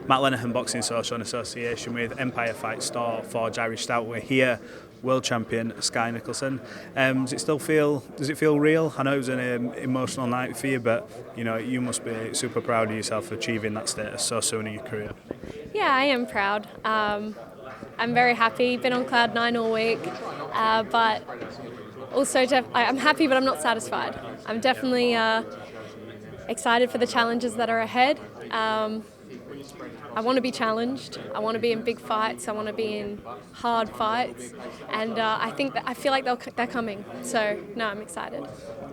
Matt Lenihan Boxing Social in association with Empire Fight Store, Forged Irish Stout. We're here, world champion Skye Nicolson. Does it feel real? I know it was an emotional night for you, but you must be super proud of yourself for achieving that status so soon in your career. Yeah, I am proud. I'm very happy. Been on cloud 9 all week, but also I'm happy, but I'm not satisfied. I'm definitely excited for the challenges that are ahead. I want to be challenged. I want to be in big fights. I want to be in hard fights, and I feel like they're coming. So no, I'm excited.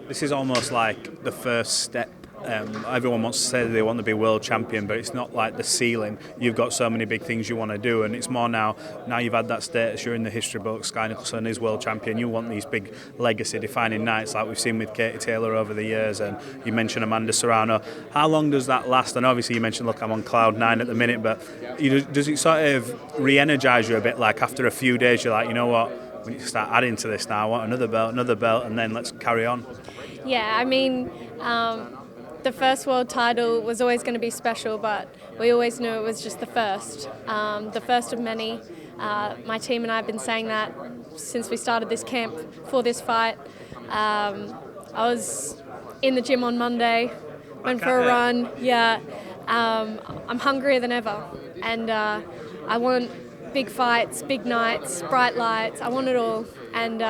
This is almost like the first step. Everyone wants to say they want to be world champion, but it's not like the ceiling. You've got so many big things you want to do, and it's more now you've had that status, you're in the history books. Skye Nicolson is world champion. You want these big legacy defining nights like we've seen with Katie Taylor over the years, and you mentioned Amanda Serrano. How long does that last? And obviously you mentioned, look, I'm on cloud 9 at the minute, but does it sort of re-energise you a bit? Like after a few days you're like, you know what, we need to start adding to this now. I want another belt, and then let's carry on. Yeah, I mean, the first world title was always going to be special, but we always knew it was just the first of many. My team and I have been saying that since we started this camp for this fight. I was in the gym on Monday, went for a run. Yeah, I'm hungrier than ever, and I want big fights, big nights, bright lights. I want it all, and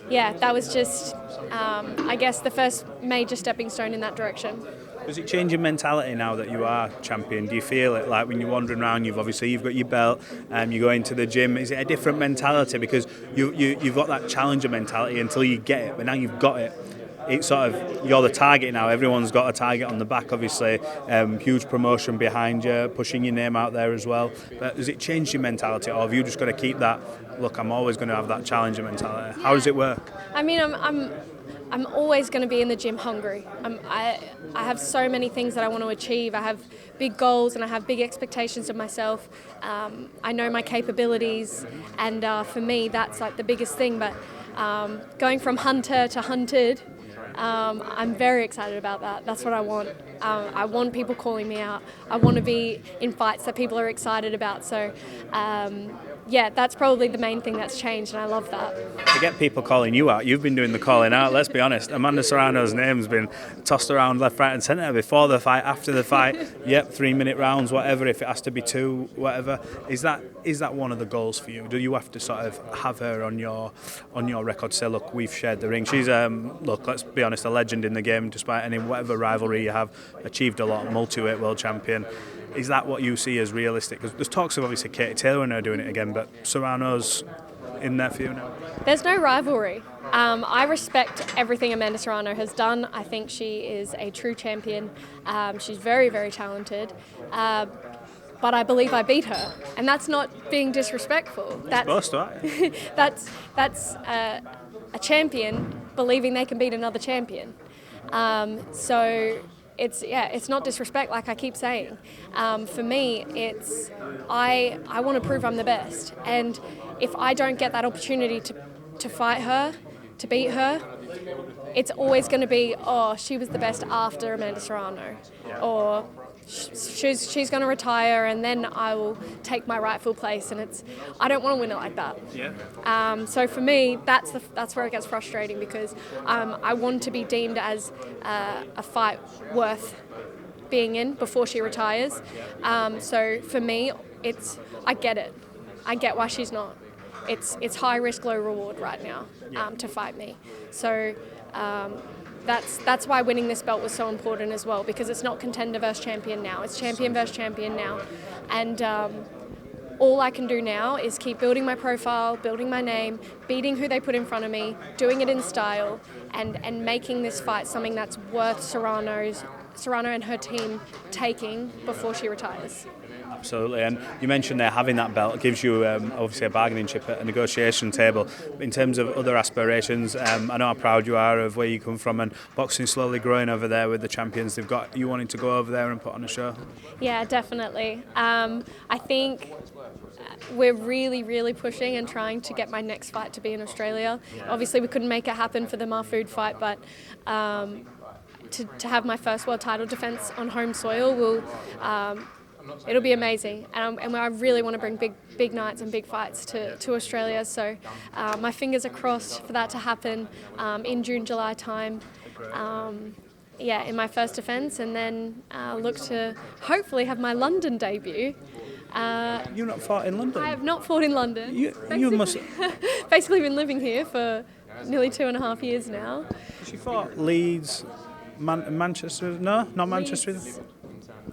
yeah, that was just, I guess, the first major stepping stone in that direction. Does it change your mentality now that you are champion? Do you feel it like when you're wandering around, you've got your belt, you go into the gym, is it a different mentality? Because you've got that challenger mentality until you get it, but now you've got it. It's sort of, you're the target now. Everyone's got a target on the back, obviously. Huge promotion behind you, pushing your name out there as well. But does it change your mentality, or have you just got to keep that, look, I'm always going to have that challenger mentality? How does it work? I mean, I'm always going to be in the gym hungry. I have so many things that I want to achieve. I have big goals and I have big expectations of myself. I know my capabilities, and for me, that's like the biggest thing. But going from hunter to hunted, I'm very excited about that. That's what I want. I want people calling me out. I want to be in fights that people are excited about. So, yeah, that's probably the main thing that's changed, and I love that. To get people calling you out, you've been doing the calling out, let's be honest. Amanda Serrano's name's been tossed around left, right and centre before the fight, after the fight. Yep, 3-minute rounds, whatever, if it has to be 2, whatever. Is that one of the goals for you? Do you have to sort of have her on your record to say, look, we've shared the ring? She's, look, let's be honest, a legend in the game, despite whatever rivalry you have, achieved a lot, multi-weight world champion. Is that what you see as realistic? Because there's talks of obviously Katie Taylor and her doing it again, but Serrano's in there for you now? There's no rivalry. I respect everything Amanda Serrano has done. I think she is a true champion. She's very, very talented. But I believe I beat her, and that's not being disrespectful. That's supposed to, that's a champion believing they can beat another champion. So it's not disrespect, like I keep saying. For me, it's I want to prove I'm the best, and if I don't get that opportunity to fight her, to beat her, it's always going to be, oh, she was the best after Amanda Serrano, or she's going to retire and then I will take my rightful place, and I don't want to win it like that. Yeah. So for me, that's where it gets frustrating, because I want to be deemed as a fight worth being in before she retires. So for me, I get it. I get why she's not. It's high risk, low reward right now to fight me. So. That's why winning this belt was so important as well, because it's not contender versus champion now. It's champion versus champion now. And all I can do now is keep building my profile, building my name, beating who they put in front of me, doing it in style, and making this fight something that's worth Serrano and her team taking before she retires. Absolutely, and you mentioned there having that belt gives you obviously a bargaining chip at a negotiation table. In terms of other aspirations, I know how proud you are of where you come from, and boxing slowly growing over there with the champions they've got. You wanting to go over there and put on a show? Yeah, definitely. I think we're really, really pushing and trying to get my next fight to be in Australia. Obviously, we couldn't make it happen for the Mahfood fight, but to have my first world title defence on home soil will it'll be amazing, and I really want to bring big nights and big fights to Australia. So my fingers are crossed for that to happen in June, July time. In my first defence, and then look to hopefully have my London debut. You've not fought in London? I have not fought in London. You must... basically been living here for nearly 2.5 years now. She fought Leeds, Manchester... No, not Manchester. Leeds,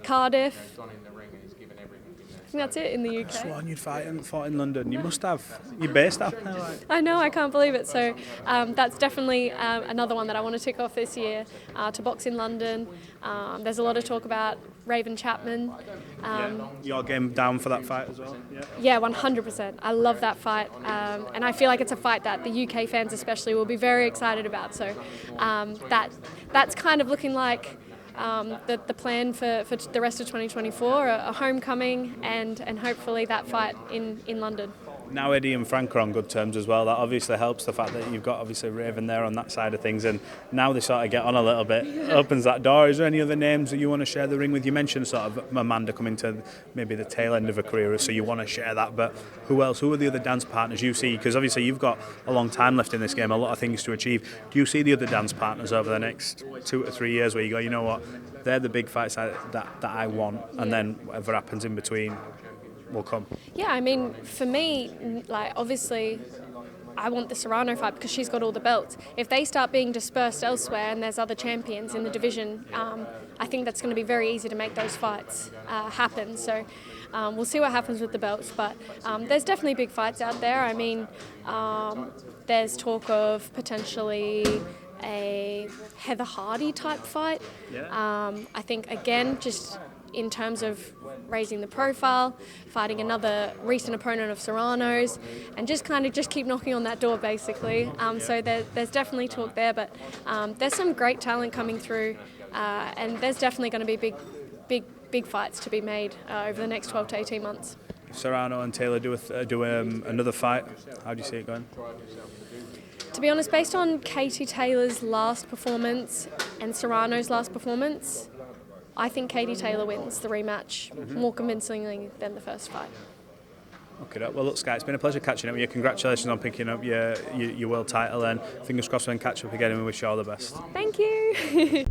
Cardiff. I think that's it in the UK. I sworn you'd fought in London. You must have. You're based out there, right? I know, I can't believe it. So that's definitely another one that I want to tick off this year, to box in London. There's a lot of talk about Raven Chapman. Your game down for that fight as well? Yeah, 100%. I love that fight. And I feel like it's a fight that the UK fans especially will be very excited about. So that's kind of looking like the plan for the rest of 2024, a homecoming and hopefully that fight in London. Now Eddie and Frank are on good terms as well. That obviously helps, the fact that you've got obviously Raven there on that side of things, and now they sort of get on a little bit. Opens that door. Is there any other names that you want to share the ring with? You mentioned sort of Amanda coming to maybe the tail end of her career, so you want to share that, but who else? Who are the other dance partners you see? Because obviously you've got a long time left in this game, a lot of things to achieve. Do you see the other dance partners over the next 2 to 3 years where you go, you know what, they're the big fights that I want, and then whatever happens in between will come? Yeah, I mean, for me, like, obviously I want the Serrano fight because she's got all the belts. If they start being dispersed elsewhere and there's other champions in the division, I think that's going to be very easy to make those fights happen. So we'll see what happens with the belts, but there's definitely big fights out there. I mean, there's talk of potentially a Heather Hardy type fight. I think, again, just in terms of raising the profile, fighting another recent opponent of Serrano's, and just keep knocking on that door, basically. So there's definitely talk there, but there's some great talent coming through, and there's definitely going to be big fights to be made over the next 12 to 18 months. If Serrano and Taylor do another fight, how do you see it going? To be honest, based on Katie Taylor's last performance and Serrano's last performance, I think Katie Taylor wins the rematch more convincingly than the first fight. Okay, well look, Skye, it's been a pleasure catching up with you. Congratulations on picking up your world title, and fingers crossed we can catch up again, and we wish you all the best. Thank you.